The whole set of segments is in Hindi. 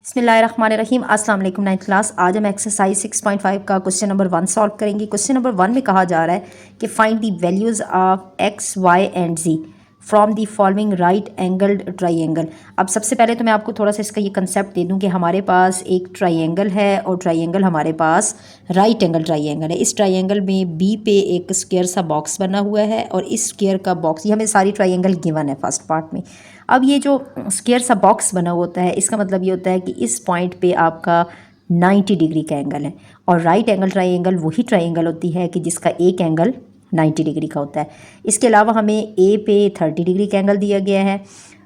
बिस्मिल्लाहिर्रहमानिर्रहीम अस्सलाम वालेकुम। 9th class. आज हम एक्सरसाइज 6.5 का क्वेश्चन नंबर 1 सॉल्व करेंगे। क्वेश्चन नंबर 1 में कहा जा रहा है कि find the values of X Y and Z from the following right angled triangle. अब सबसे पहले तो मैं आपको थोड़ा सा इसका ये कंसेप्ट दे दूं कि हमारे पास एक ट्राइंगल है और ट्राइंगल हमारे पास राइट एंगल ट्राइंगल है। इस ट्राइंगल में बी पे एक स्क्वायर सा बॉक्स बना हुआ है और इस स्क्वायर का बॉक्स, ये हमें सारी ट्राइंगल गिवन है फर्स्ट पार्ट में। अब ये जो स्क्वायर सा बॉक्स बना होता है, इसका मतलब ये होता है कि इस पॉइंट पे आपका 90 डिग्री का एंगल है और राइट एंगल ट्राइंगल वही ट्राइंगल होती है कि जिसका एक एंगल 90 डिग्री का होता है। इसके अलावा हमें ए पे 30 डिग्री का एंगल दिया गया है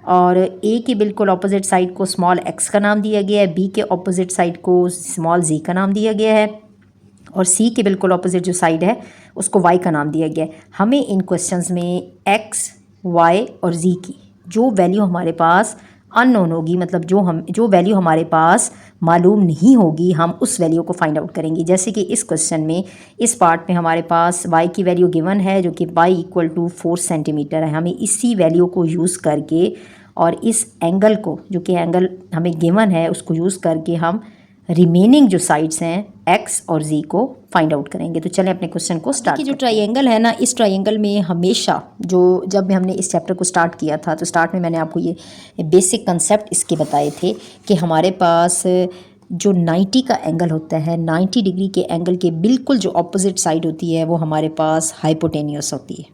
और ए के बिल्कुल अपोजिट साइड को स्मॉल एक्स का नाम दिया गया है, बी के अपोजिट साइड को स्मॉल जी का नाम दिया गया है और सी के बिल्कुल अपोजिट जो साइड है उसको वाई का नाम दिया गया है। हमें इन क्वेश्चंस में एक्स, वाई और जी की जो वैल्यू हमारे पास अननोन होगी, मतलब जो वैल्यू हमारे पास मालूम नहीं होगी, हम उस वैल्यू को फाइंड आउट करेंगे। जैसे कि इस क्वेश्चन में इस पार्ट में हमारे पास y की वैल्यू गिवन है जो कि y इक्वल टू 4 सेंटीमीटर है। हमें इसी वैल्यू को यूज़ करके और इस एंगल को, जो कि एंगल हमें गिवन है, उसको यूज़ करके हम रिमेनिंग जो साइड्स हैं एक्स और जी को फाइंड आउट करेंगे। तो चलें अपने क्वेश्चन को स्टार्ट। की जो ट्राइंगल है ना, इस ट्राइंगल में हमेशा जब हमने इस चैप्टर को स्टार्ट किया था तो स्टार्ट में मैंने आपको ये बेसिक कंसेप्ट इसके बताए थे कि हमारे पास जो 90 का एंगल होता है, 90 डिग्री के एंगल के बिल्कुल जो अपोजिट साइड होती है वो हमारे पास हाइपोटेनियस होती है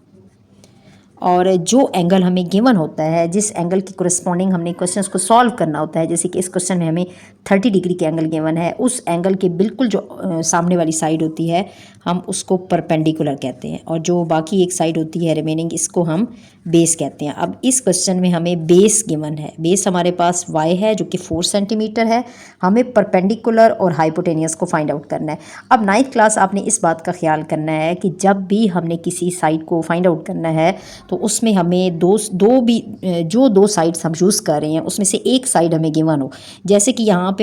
और जो एंगल हमें गिवन होता है, जिस एंगल की कोरिस्पॉन्डिंग हमने क्वेश्चंस को सॉल्व करना होता है, जैसे कि इस क्वेश्चन में हमें 30 डिग्री के एंगल गिवन है, उस एंगल के बिल्कुल जो सामने वाली साइड होती है हम उसको परपेंडिकुलर कहते हैं और जो बाकी एक साइड होती है रिमेनिंग, इसको हम बेस कहते हैं। अब इस क्वेश्चन में हमें बेस गिवन है, बेस हमारे पास y है जो कि 4 सेंटीमीटर है। हमें परपेंडिकुलर और हाइपोटेनियस को फाइंड आउट करना है। अब 9th क्लास आपने इस बात का ख्याल करना है कि जब भी हमने किसी साइड को फाइंड आउट करना है तो उसमें हमें दो साइड्स हम यूज़ कर रहे हैं उसमें से एक साइड हमें गिवन हो। जैसे कि यहाँ पे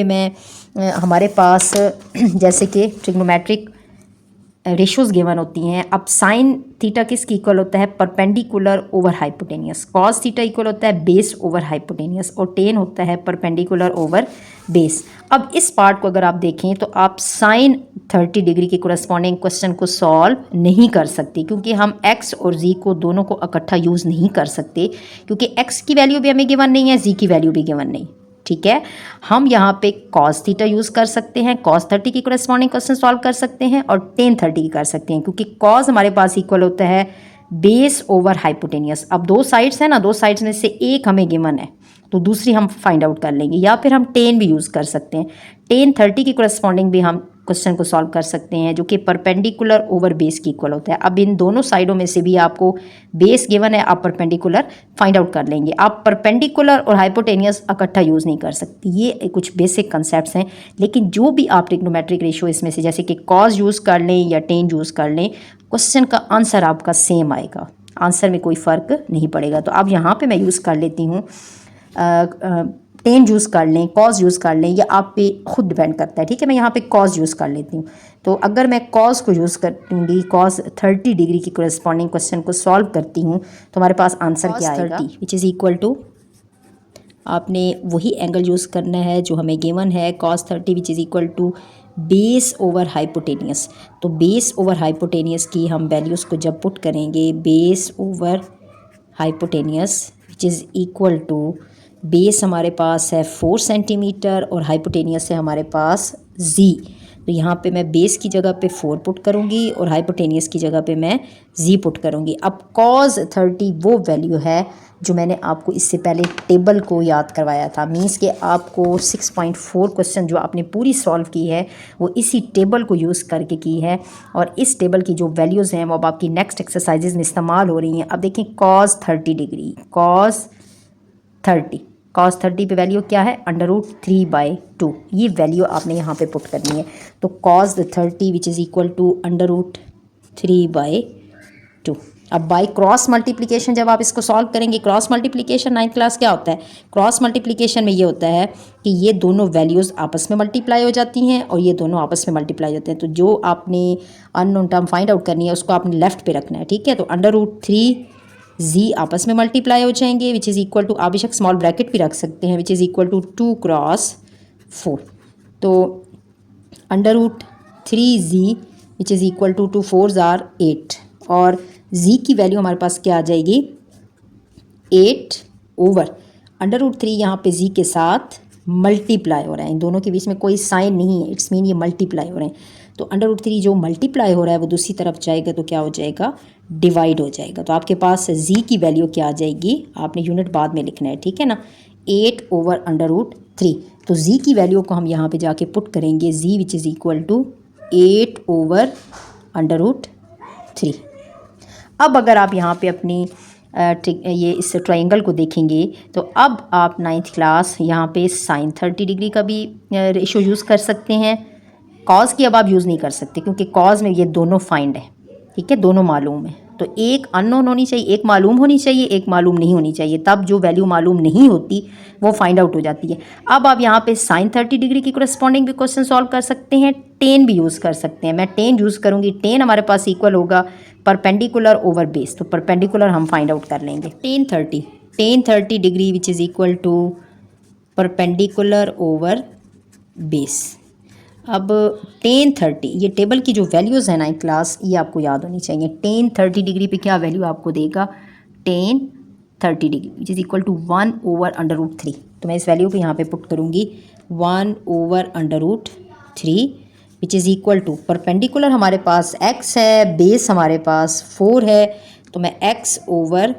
हमारे पास जैसे कि ट्रिग्नोमेट्रिक रेशोज़ गिवन होती हैं। अब साइन थीटा किसकी इक्वल होता है? Perpendicular over hypotenuse. Cos theta equal होता है बेस ओवर हाइपोटेनियस और टेन होता है परपेंडिकुलर ओवर बेस। अब इस पार्ट को अगर आप देखें तो आप साइन 30 डिग्री के कोरस्पॉन्डिंग क्वेश्चन को सॉल्व नहीं कर सकते क्योंकि हम x और z को दोनों को इकट्ठा यूज़ नहीं कर सकते क्योंकि x की वैल्यू भी हमें गिवन नहीं है, z की वैल्यू भी गिवन नहीं। ठीक है, हम यहाँ पे कॉस थीटा यूज़ कर सकते हैं, कॉस 30 की कोरेस्पॉन्डिंग क्वेश्चन सॉल्व कर सकते हैं और टेन 30 की कर सकते हैं क्योंकि कॉस हमारे पास इक्वल होता है बेस ओवर हाइपोटेनियस। अब दो साइड्स हैं ना, दो साइड्स में से एक हमें गिवन है तो दूसरी हम फाइंड आउट कर लेंगे या फिर हम टेन भी यूज़ कर सकते हैं। टेन 30 की कोरेस्पॉन्डिंग भी हम क्वेश्चन को सॉल्व कर सकते हैं जो कि परपेंडिकुलर ओवर बेस की इक्वल होता है। अब इन दोनों साइडों में से भी आपको बेस गिवन है, आप परपेंडिकुलर फाइंड आउट कर लेंगे। आप परपेंडिकुलर और हाइपोटेनियस इकट्ठा यूज़ नहीं कर सकते। ये कुछ बेसिक कंसेप्ट्स हैं, लेकिन जो भी आप ट्रिग्नोमेट्रिक रेशियो इसमें से जैसे कि कॉस यूज़ कर लें या टेन यूज़ कर लें, क्वेश्चन का आंसर आपका सेम आएगा, आंसर में कोई फ़र्क नहीं पड़ेगा। तो अब यहाँ पर मैं यूज़ कर लेती हूँ टेन यूज़ कर लें, कॉज यूज़ कर लें, या आप पे खुद डिपेंड करता है। ठीक है, मैं यहाँ पे कॉज यूज़ कर लेती हूँ। तो अगर मैं कॉज को यूज़ करूँगी, कॉज 30 डिग्री की कोरेस्पॉन्डिंग क्वेश्चन को सॉल्व करती हूँ तो हमारे पास आंसर क्या आएगा, विच इज़ इक्वल टू, आपने वही एंगल यूज़ करना है जो हमें गिवन है, cos 30 which is equal to base over hypotenuse. तो बेस ओवर हाइपोटेनियस की हम वैल्यूज़ को जब पुट करेंगे, base over hypotenuse which is equal to, base हमारे पास है 4 सेंटीमीटर और हाइपोटेनियस है हमारे पास z। तो यहाँ पे मैं बेस की जगह पे 4 पुट करूँगी और हाइपोटेनियस की जगह पे मैं z पुट करूँगी। अब cos 30 वो वैल्यू है जो मैंने आपको इससे पहले टेबल को याद करवाया था। मीन्स के आपको 6.4 क्वेश्चन जो आपने पूरी सॉल्व की है वो इसी टेबल को यूज़ करके की है और इस टेबल की जो वैल्यूज़ हैं वो अब आपकी नेक्स्ट एक्सरसाइजेज में इस्तेमाल हो रही हैं। अब देखें cos 30 डिग्री, cos 30 पे वैल्यू क्या है, √3/2। ये वैल्यू आपने यहाँ पे पुट करनी है। तो cos 30 which is equal to √3/2। अब बाय क्रॉस मल्टीप्लिकेशन जब आप इसको सॉल्व करेंगे, क्रॉस मल्टीप्लिकेशन 9th क्लास क्या होता है, क्रॉस मल्टीप्लिकेशन में ये होता है कि ये दोनों वैल्यूज़ आपस में मल्टीप्लाई हो जाती हैं और ये दोनों आपस में मल्टीप्लाई होते हैं। तो जो आपने अननोन टर्म फाइंड आउट करनी है उसको आपने लेफ्ट पे रखना है। ठीक है, तो √3z आपस में मल्टीप्लाई हो जाएंगे विच इज़ इक्वल टू, आप बेशक स्मॉल ब्रैकेट भी रख सकते हैं, which is equal to 2 cross 4। तो under root 3z which is equal to 4s आर 8 और z की वैल्यू हमारे पास क्या आ जाएगी 8 ओवर अंडर रूट 3 यहाँ पे z के साथ मल्टीप्लाई हो रहा है, इन दोनों के बीच में कोई साइन नहीं है, इट्स मीन ये मल्टीप्लाई हो रहे हैं। तो अंडर रूट 3 जो मल्टीप्लाई हो रहा है वो दूसरी तरफ जाएगा तो क्या हो जाएगा डिवाइड हो जाएगा। तो आपके पास z की वैल्यू क्या आ जाएगी, आपने यूनिट बाद में लिखना है, ठीक है ना, 8 ओवर अंडर रूट 3। तो z की वैल्यू को हम यहाँ पे जाके पुट करेंगे, z which is equal to 8 over under root 3। अब अगर आप यहाँ पे अपनी ये इस ट्रायंगल को देखेंगे तो अब आप 9th क्लास यहाँ पे साइन 30 डिग्री का भी रेशो यूज़ कर सकते हैं। कॉज की अब आप यूज़ नहीं कर सकते क्योंकि कॉज में ये दोनों फाइंड है, ठीक है, दोनों मालूम है। तो एक अननोन होनी चाहिए, एक मालूम होनी चाहिए, एक मालूम नहीं होनी चाहिए, तब जो वैल्यू मालूम नहीं होती वो फाइंड आउट हो जाती है। अब आप यहाँ पे साइन 30 डिग्री की कोरेस्पॉन्डिंग भी क्वेश्चन सॉल्व कर सकते हैं, टेन भी यूज़ कर सकते हैं। मैं टेन यूज़ करूँगी, टेन हमारे पास इक्वल होगा परपेंडिकुलर ओवर बेस, तो परपेंडिकुलर हम फाइंड आउट कर लेंगे। Tan 30 degree which is equal to perpendicular over base. अब टेन 30 ये टेबल की जो वैल्यूज़ है 9th क्लास ये आपको याद होनी चाहिए। टेन 30 डिग्री पे क्या वैल्यू आपको देगा, tan 30 degree which is equal to 1 over under root 3। तो मैं इस वैल्यू को यहाँ पे पुट करूँगी 1 over under root 3 which is equal to perpendicular हमारे पास x है, बेस हमारे पास 4 है, तो मैं x ओवर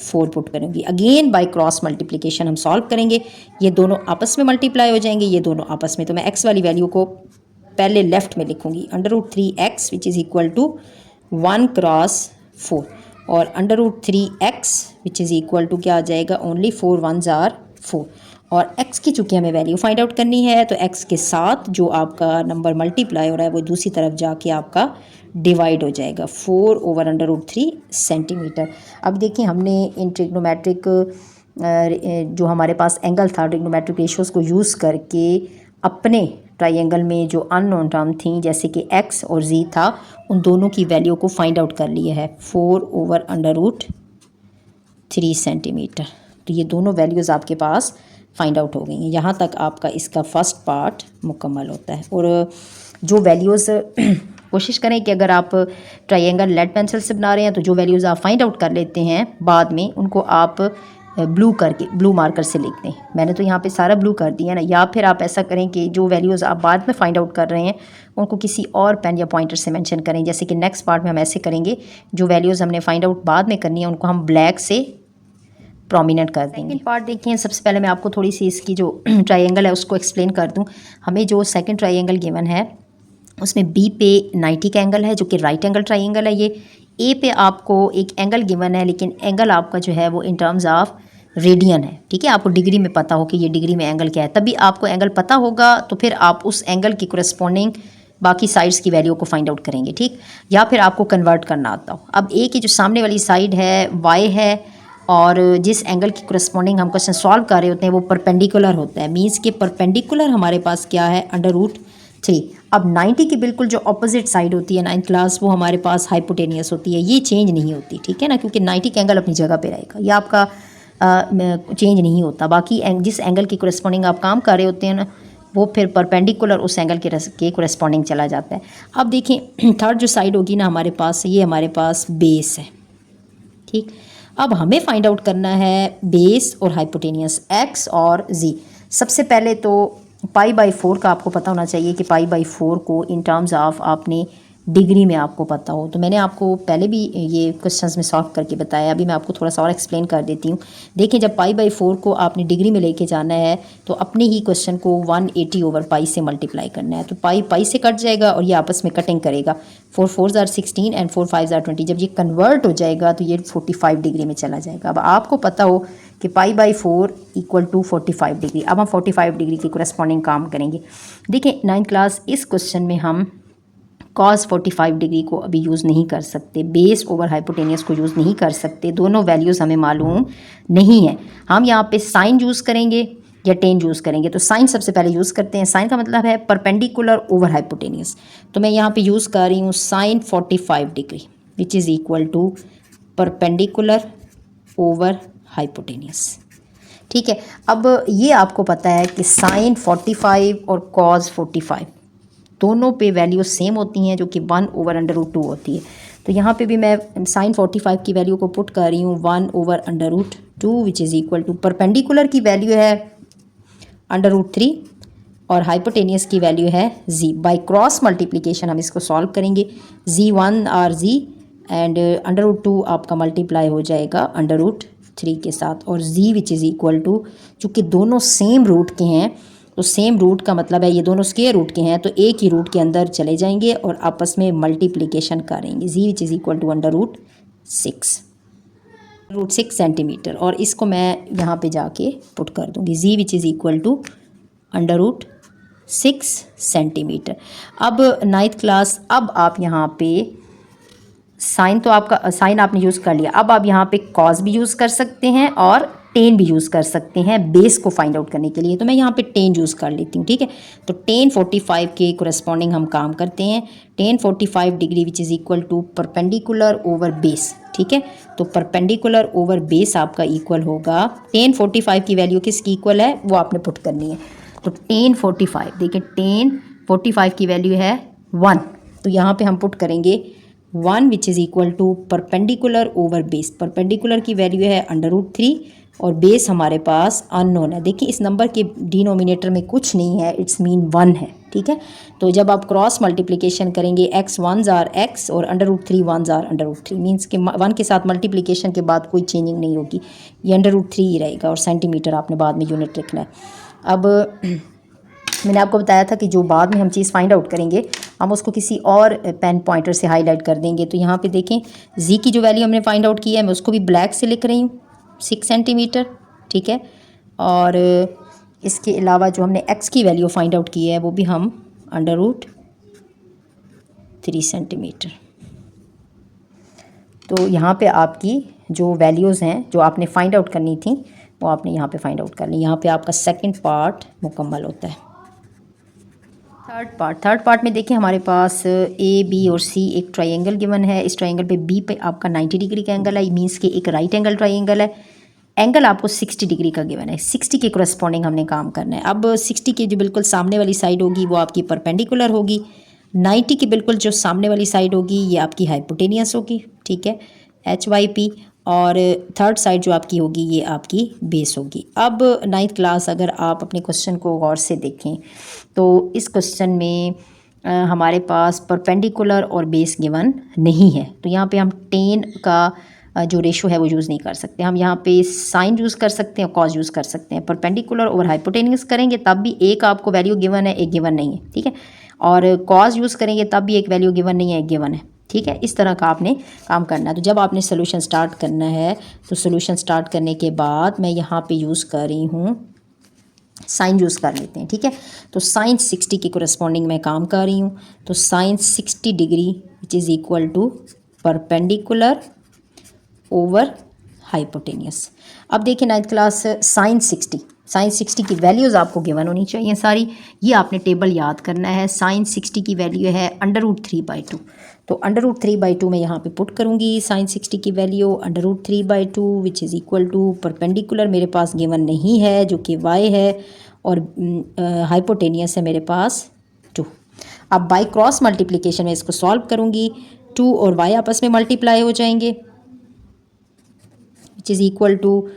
4 पुट करूँगी। अगेन बाय क्रॉस मल्टीप्लिकेशन हम सॉल्व करेंगे, ये दोनों आपस में मल्टीप्लाई हो जाएंगे, ये दोनों आपस में। तो मैं x वाली वैल्यू को पहले लेफ्ट में लिखूँगी, under root 3x which is equal to 1 cross 4 और under root 3x which is equal to क्या आ जाएगा, ओनली 4 1s आर 4। और x की चूँकि हमें वैल्यू फाइंड आउट करनी है तो x के साथ जो आपका नंबर मल्टीप्लाई हो रहा है वो दूसरी तरफ जाके आपका डिवाइड हो जाएगा 4 ओवर अंडर रूट 3 सेंटीमीटर। अब देखिए हमने इन ट्रिग्नोमेट्रिक जो हमारे पास एंगल था, ट्रिग्नोमेट्रिक रेशियोज़ को यूज़ करके अपने ट्राइंगल में जो अननोन टर्म थी जैसे कि x और z था उन दोनों की वैल्यू को फाइंड आउट कर लिया है 4 ओवर अंडर रूट 3 सेंटीमीटर। तो ये दोनों वैल्यूज़ आपके पास फाइंड आउट हो गई हैं। यहाँ तक आपका इसका फर्स्ट पार्ट मुकम्मल होता है। और जो वैल्यूज़ कोशिश करें कि अगर आप ट्रायंगल लेड पेंसिल से बना रहे हैं तो जो वैल्यूज़ आप फाइंड आउट कर लेते हैं बाद में उनको आप ब्लू मार्कर से लिख दें। मैंने तो यहाँ पे सारा ब्लू कर दिया ना, या फिर आप ऐसा करें कि जो वैल्यूज़ आप बाद में फाइंड आउट कर रहे हैं उनको किसी और पेन या पॉइंटर से मेंशन करें। जैसे कि नेक्स्ट पार्ट में हम ऐसे करेंगे, जो वैल्यूज़ हमने फाइंड आउट बाद में करनी है उनको हम ब्लैक से प्रोमिनेंट कर देंगे। सेकंड पार्ट देखिए, सबसे पहले मैं आपको थोड़ी सी इसकी जो ट्रायंगल है उसको एक्सप्लेन कर दूं। हमें जो सेकंड ट्रायंगल गिवन है उसमें बी पे 90 का एंगल है जो कि राइट एंगल ट्रायंगल है। ये ए पे आपको एक एंगल गिवन है लेकिन एंगल आपका जो है वो इन टर्म्स ऑफ रेडियन है, ठीक है। आपको डिग्री में पता हो कि ये डिग्री में एंगल क्या है, तभी आपको एंगल पता होगा तो फिर आप उस एंगल की कोरेस्पॉन्डिंग बाकी साइड्स की वैल्यू को फाइंड आउट करेंगे, ठीक। या फिर आपको कन्वर्ट करना आता हो। अब ए की जो सामने वाली साइड है वाई है और जिस एंगल की कोरेस्पॉन्डिंग हम क्वेश्चन सॉल्व कर रहे होते हैं वो परपेंडिकुलर होता है, मीन्स के परपेंडिकुलर हमारे पास क्या है, अंडर रूट 3। अब 90 की बिल्कुल जो अपोजिट साइड होती है 9th क्लास वो हमारे पास हाइपोटेनियस होती है, ये चेंज नहीं होती, ठीक है ना, क्योंकि 90 का एंगल अपनी जगह पे रहेगा, ये आपका चेंज नहीं होता। बाकी जिस एंगल की कोरेस्पॉन्डिंग आप काम कर रहे होते हैं ना वो फिर परपेंडिकुलर उस एंगल के कोरेस्पॉन्डिंग चला जाता है। अब देखें थर्ड जो साइड होगी ना हमारे पास, ये हमारे पास बेस है, ठीक। अब हमें फाइंड आउट करना है बेस और हाइपोटेनियस x और z। सबसे पहले तो π/4 का आपको पता होना चाहिए कि π/4 को इन टर्म्स ऑफ आपने डिग्री में आपको पता हो। तो मैंने आपको पहले भी ये क्वेश्चंस में सॉल्व करके बताया, अभी मैं आपको थोड़ा सा और एक्सप्लेन कर देती हूँ। देखिए जब π/4 को आपने डिग्री में लेके जाना है तो अपने ही क्वेश्चन को 180 ओवर पाई से मल्टीप्लाई करना है। तो पाई से कट जाएगा और ये आपस में कटिंग करेगा, 4 4s are 16 and 4 5s are 20। जब ये कन्वर्ट हो जाएगा तो ये 45 डिग्री में चला जाएगा। अब आपको पता हो कि π/4 इक्वल टू 45 डिग्री। अब हम 45 डिग्री की कोरेस्पॉन्डिंग काम करेंगे। देखिए 9th क्लास इस क्वेश्चन में हम cos 45 डिग्री को अभी यूज़ नहीं कर सकते, बेस ओवर हाइपोटेनियस को यूज़ नहीं कर सकते, दोनों वैल्यूज़ हमें मालूम नहीं है। हम यहाँ पे साइन यूज़ करेंगे या टेन यूज़ करेंगे। तो साइन सबसे पहले यूज़ करते हैं। साइन का मतलब है परपेंडिकुलर ओवर हाइपोटेनियस। तो मैं यहाँ पे यूज़ कर रही हूँ sine 45 degree which is equal to perpendicular over hypotenuse. ठीक है। अब ये आपको पता है कि साइन 45 और कॉज 45 दोनों पे वैल्यू सेम होती हैं, जो कि 1/√2 होती है। तो यहाँ पे भी मैं साइन 45 की वैल्यू को पुट कर रही हूँ 1/√2 which is equal to, perpendicular की वैल्यू है √3 और हाइपोटेनियस की वैल्यू है z। बाय क्रॉस मल्टीप्लिकेशन हम इसको सॉल्व करेंगे। z1 और z एंड √2 आपका मल्टीप्लाई हो जाएगा √3 के साथ, और z which is equal to, चूँकि दोनों सेम रूट के हैं तो सेम रूट का मतलब है ये दोनों स्क्वायर रूट के हैं, तो एक ही रूट के अंदर चले जाएंगे और आपस में मल्टीप्लिकेशन करेंगे। z which is equal to √6 centimetre, और इसको मैं यहाँ पे जाके पुट कर दूँगी। z which is equal to √6 centimetre. अब 9th क्लास, अब आप यहाँ पे साइन, तो आपका साइन आपने यूज़ कर लिया, अब आप यहाँ पे कॉस भी यूज़ कर सकते हैं और टेन भी यूज़ कर सकते हैं बेस को फाइंड आउट करने के लिए। तो मैं यहाँ पे टेन यूज़ कर लेती हूँ, ठीक है। तो टेन 45 के कोरेस्पॉन्डिंग हम काम करते हैं। Tan 45 degree which is equal to perpendicular over base, ठीक है। तो परपेंडिकुलर ओवर बेस आपका इक्वल होगा, टेन 45 की वैल्यू किसकी इक्वल है वो आपने पुट करनी है। तो टेन 45, देखिए टेन 45 की वैल्यू है 1, तो यहाँ पे हम पुट करेंगे 1 which is equal to perpendicular over base. Perpendicular की वैल्यू है √3 और बेस हमारे पास अननोन है। देखिए इस नंबर के डिनोमिनेटर में कुछ नहीं है, इट्स मीन 1 है, ठीक है। तो जब आप क्रॉस मल्टीप्लिकेशन करेंगे x 1s आर x और √3 1s आर √3, मीन्स कि 1 के साथ मल्टीप्लिकेशन के बाद कोई चेंजिंग नहीं होगी, ये √3 ही रहेगा, और सेंटीमीटर आपने बाद में यूनिट रखना है। अब मैंने आपको बताया था कि जो बाद में हम चीज़ फाइंड आउट करेंगे हम उसको किसी और पेन पॉइंटर से हाईलाइट कर देंगे। तो यहाँ पे देखें जी की जो वैल्यू हमने फाइंड आउट की है मैं उसको भी ब्लैक से लिख रही हूँ 6 सेंटीमीटर, ठीक है। और इसके अलावा जो हमने एक्स की वैल्यू फाइंड आउट की है वो भी हम √3 सेंटीमीटर। तो यहाँ पे आपकी जो वैल्यूज़ हैं जो आपने फाइंड आउट करनी थी वो आपने यहाँ पे फाइंड आउट कर ली। यहाँ पे आपका सेकंड पार्ट मुकम्मल होता है। थर्ड पार्ट में देखिए हमारे पास ए बी और सी एक ट्रायंगल गिवन है। इस ट्रायंगल पे बी पे आपका 90 डिग्री का एंगल है, मीन्स कि एक राइट एंगल ट्रायंगल है। एंगल आपको 60 डिग्री का गिवन है, 60 के कोरेस्पॉन्डिंग हमने काम करना है। अब 60 की जो बिल्कुल सामने वाली साइड होगी वो आपकी परपेंडिकुलर होगी, 90 की बिल्कुल जो सामने वाली साइड होगी ये आपकी हाइपोटेनियस होगी, ठीक है, HYP। और थर्ड साइड जो आपकी होगी ये आपकी बेस होगी। अब 9th क्लास अगर आप अपने क्वेश्चन को गौर से देखें तो इस क्वेश्चन में हमारे पास परपेंडिकुलर और बेस गिवन नहीं है, तो यहाँ पे हम टेन का जो रेशो है वो यूज़ नहीं कर सकते। हम यहाँ पे साइन यूज़ कर सकते हैं, कॉज यूज़ कर सकते हैं। परपेंडिकुलर ओवर हाइपोटेनियस करेंगे तब भी एक आपको वैल्यू गिवन है, एक गिवन नहीं है, ठीक है। और कॉज यूज़ करेंगे तब भी एक वैल्यू गिवन नहीं है, एक गिवन है, ठीक है। इस तरह का आपने काम करना है। तो जब आपने सोल्यूशन स्टार्ट करना है तो सोल्यूशन स्टार्ट करने के बाद मैं यहाँ पे यूज़ कर रही हूँ, साइन यूज़ कर लेते हैं, ठीक है। तो साइन 60 के कोरेस्पॉन्डिंग मैं काम कर रही हूँ। तो sine 60 degree which is equal to perpendicular over hypotenuse. अब देखिए 9th क्लास, साइन 60 की वैल्यूज़ आपको गिवन होनी चाहिए सारी, ये आपने टेबल याद करना है। साइन 60 की वैल्यू है √3/2, तो √3/2 मैं यहाँ पे पुट करूँगी साइन 60 की value √3/2 which is equal to perpendicular मेरे पास गिवन नहीं है जो कि y है, और हाइपोटेनियस है मेरे पास 2। अब बाय क्रॉस मल्टीप्लिकेशन में इसको सॉल्व करूँगी, 2 और y आपस में मल्टीप्लाई हो जाएंगे विच इज़ इक्वल टू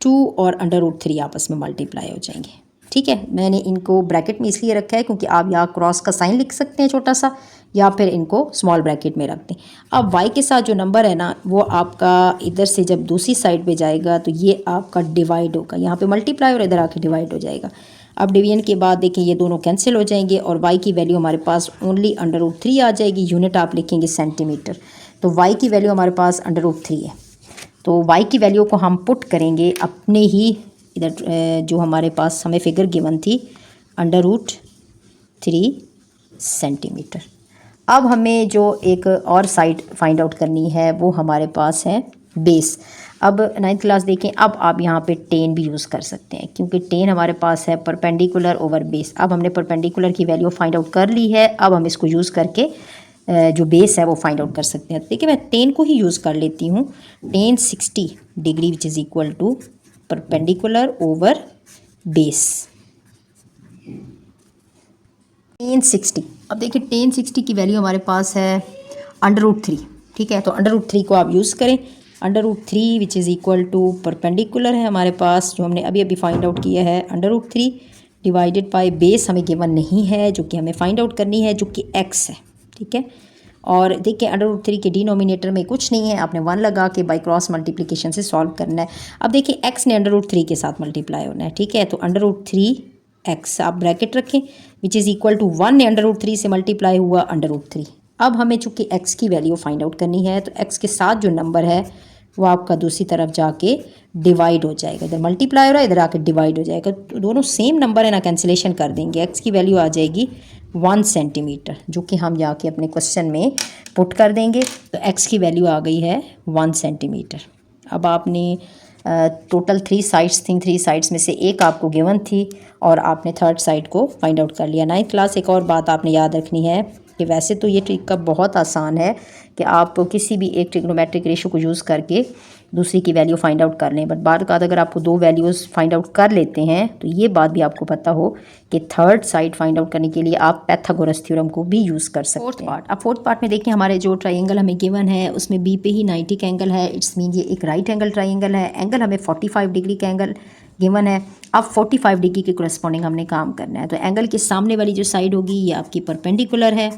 2 और √3 आपस में मल्टीप्लाई हो जाएंगे, ठीक है। मैंने इनको ब्रैकेट में इसलिए रखा है क्योंकि आप यहाँ क्रॉस का साइन लिख सकते हैं छोटा सा, या फिर इनको स्मॉल ब्रैकेट में रख दें। अब y के साथ जो नंबर है ना वो आपका इधर से जब दूसरी साइड पे जाएगा तो ये आपका डिवाइड होगा, यहाँ पे मल्टीप्लाई और इधर आके डिवाइड हो जाएगा। अब डिवीजन के बाद देखें ये दोनों कैंसिल हो जाएंगे और y की वैल्यू हमारे पास ओनली √3 आ जाएगी। यूनिट आप लिखेंगे सेंटीमीटर, तो y की वैल्यू हमारे पास √3 है। तो y की वैल्यू को हम पुट करेंगे अपने ही इधर जो हमारे पास हमें फिगर गिवन थी √3 सेंटीमीटर। अब हमें जो एक और साइड फाइंड आउट करनी है वो हमारे पास है बेस। अब 9th क्लास देखें, अब आप यहाँ पे टेन भी यूज़ कर सकते हैं क्योंकि टेन हमारे पास है परपेंडिकुलर ओवर बेस। अब हमने परपेंडिकुलर की वैल्यू फाइंड आउट कर ली है, अब हम इसको यूज़ करके जो बेस है वो फाइंड आउट कर सकते हैं। देखिए मैं टेन को ही यूज़ कर लेती हूँ। Tan 60 degree which is equal to perpendicular over base. Tan 60, अब देखिए टेन 60 की वैल्यू हमारे पास है √3, ठीक है। तो √3 को आप यूज़ करें। √3 which is equal to perpendicular है हमारे पास, जो हमने अभी अभी फाइंड आउट किया है, √3 डिवाइडेड बाय बेस हमें गिवन नहीं है, जो कि हमें फाइंड आउट करनी है, जो कि x है, ठीक है। और देखिए √3 के डिनोमिनेटर में कुछ नहीं है, आपने 1 लगा के बाई क्रॉस मल्टीप्लिकेशन से सॉल्व करना है। अब देखिए x ने √3 के साथ मल्टीप्लाई होना है, ठीक है। तो √3x आप ब्रैकेट रखें, विच इज़ इक्वल टू 1 ने √3 से मल्टीप्लाई हुआ √3। अब हमें चूँकि x की वैल्यू फाइंड आउट करनी है, तो x के साथ जो नंबर है वो आपका दूसरी तरफ जाके डिवाइड हो जाएगा। इधर मल्टीप्लाई हो रहा है, इधर आके डिवाइड हो जाएगा, तो दोनों सेम नंबर है ना, कैंसिलेशन कर देंगे। x की वैल्यू आ जाएगी 1 सेंटीमीटर, जो कि हम जाके अपने क्वेश्चन में पुट कर देंगे। तो x की वैल्यू आ गई है 1 सेंटीमीटर। अब आपने टोटल 3 साइड्स थी, 3 साइड्स में से एक आपको गिवन थी और आपने थर्ड साइड को फाइंड आउट कर लिया। 9th क्लास एक और बात आपने याद रखनी है कि वैसे तो ये ट्रिक का बहुत आसान है कि आप किसी भी एक ट्रिग्नोमेट्रिक रेशो को यूज़ करके दूसरी की वैल्यू फाइंड आउट कर लें, बट बाद का अगर आपको 2 वैल्यूज़ फाइंड आउट कर लेते हैं तो ये बात भी आपको पता हो कि थर्ड साइड फाइंड आउट करने के लिए आप पाइथागोरस थ्योरम को भी यूज़ कर सकते हैं। अब फोर्थ पार्ट में देखिए हमारे जो ट्राइंगल हमें गिवन है उसमें बी पे ही 90 का एंगल है, इट्स मीन ये एक राइट एंगल ट्राइंगल है। एंगल हमें 45 डिग्री का एंगल गिवन है। अब 45 डिग्री के कोरेस्पॉन्डिंग हमने काम करना है। तो एंगल के सामने वाली जो साइड होगी ये आपकी परपेंडिकुलर है,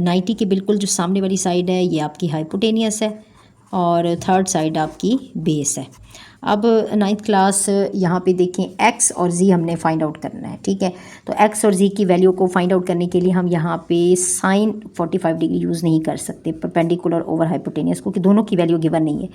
90 के बिल्कुल जो सामने वाली साइड है ये आपकी हाइपोटेनियस है और थर्ड साइड आपकी बेस है। अब 9th क्लास यहाँ पे देखें x और z हमने फाइंड आउट करना है, ठीक है। तो x और z की वैल्यू को फाइंड आउट करने के लिए हम यहाँ पे साइन 45 डिग्री यूज़ नहीं कर सकते परपेंडिकुलर ओवर हाइपोटेनियस, क्योंकि दोनों की वैल्यू गिवन नहीं है।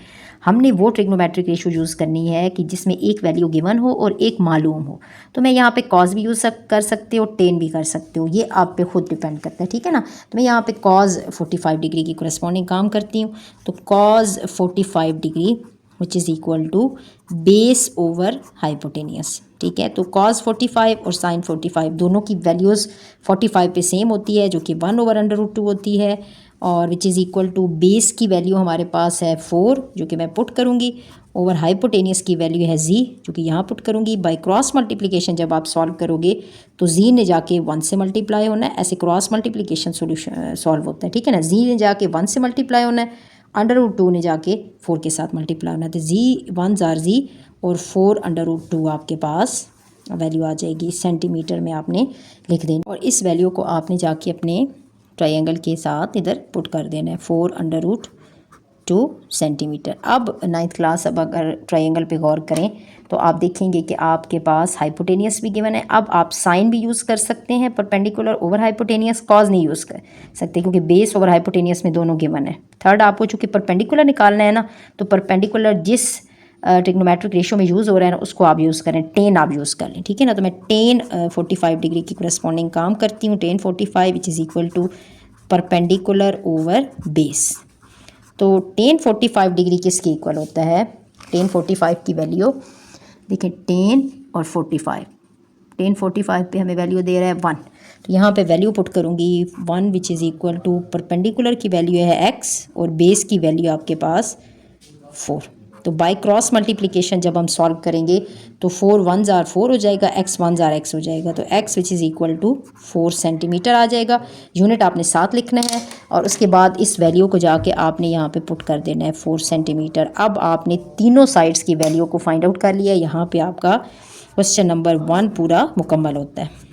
हमने वो ट्रिग्नोमेट्रिक रेशो यूज़ करनी है कि जिसमें एक वैल्यू गिवन हो और एक मालूम हो। तो मैं यहाँ पे कॉज भी यूज़ कर सकते हो, टेन भी कर सकते हो, ये आप पे खुद डिपेंड करता है, ठीक है ना। तो मैं यहाँ पे कॉज 45 डिग्री की कोरेस्पॉन्डिंग काम करती हूँ। तो cos 45 degree which is equal to base over hypotenuse, ठीक है। तो कॉस 45 और साइन 45 दोनों की वैल्यूज़ 45 पे सेम होती है, जो कि 1 ओवर √2 होती है, और which is equal to base की वैल्यू हमारे पास है 4, जो कि मैं पुट करूँगी, ओवर हाइपोटेनियस की वैल्यू है z, जो कि यहाँ पुट करूँगी। बाय क्रॉस मल्टीप्लिकेशन जब आप सॉल्व करोगे तो z ने जाके 1 से मल्टीप्लाई होना है, ऐसे क्रॉस मल्टीप्लिकेशन सोल्यूशन सॉल्व होता है, ठीक है ना। z ने जाके 1 से मल्टीप्लाई होना है, √2 ने जाके 4 के साथ मल्टीप्लाई होना है। तो z 1 जार z और 4 √2 आपके पास वैल्यू आ जाएगी, सेंटीमीटर में आपने लिख देना और इस वैल्यू को आपने जाके अपने ट्रायंगल के साथ इधर पुट कर देना है, 4 √2 सेंटीमीटर। अब 9th क्लास अब अगर ट्रायंगल पे गौर करें तो आप देखेंगे कि आपके पास हाइपोटेनियस भी गिवन है। अब आप साइन भी यूज़ कर सकते हैं परपेंडिकुलर ओवर हाइपोटेनियस, कॉज नहीं यूज़ कर सकते क्योंकि बेस ओवर हाइपोटेनियस में दोनों गिवन है। थर्ड आपको चूँकि परपेंडिकुलर निकालना है ना, तो परपेंडिकुलर जिस ट्रिग्नोमेट्रिक रेशो में यूज़ हो रहा है ना उसको आप यूज़ करें, टेन आप यूज़ कर लें, ठीक है ना। तो मैं टेन 45 डिग्री की कोरेस्पॉन्डिंग काम करती हूँ, tan 45 which is equal to perpendicular over base. तो टेन 45 डिग्री किसके इक्वल होता है, टेन 45 की वैल्यू देखिए, टेन और 45, टेन 45 पे हमें वैल्यू दे रहा है 1, तो यहाँ पे वैल्यू पुट करूँगी 1 which is equal to perpendicular की वैल्यू है x और बेस की वैल्यू आपके पास 4। तो बाय क्रॉस मल्टीप्लिकेशन जब हम सॉल्व करेंगे तो 4 1 जार 4 हो जाएगा, x 1 जार x हो जाएगा, तो x which is equal to 4 centimetre आ जाएगा। यूनिट आपने साथ लिखना है और उसके बाद इस वैल्यू को जाके आपने यहाँ पे पुट कर देना है 4 सेंटीमीटर। अब आपने तीनों साइड्स की वैल्यू को फाइंड आउट कर लिया। यहाँ पे आपका क्वेश्चन नंबर 1 पूरा मुकम्मल होता है।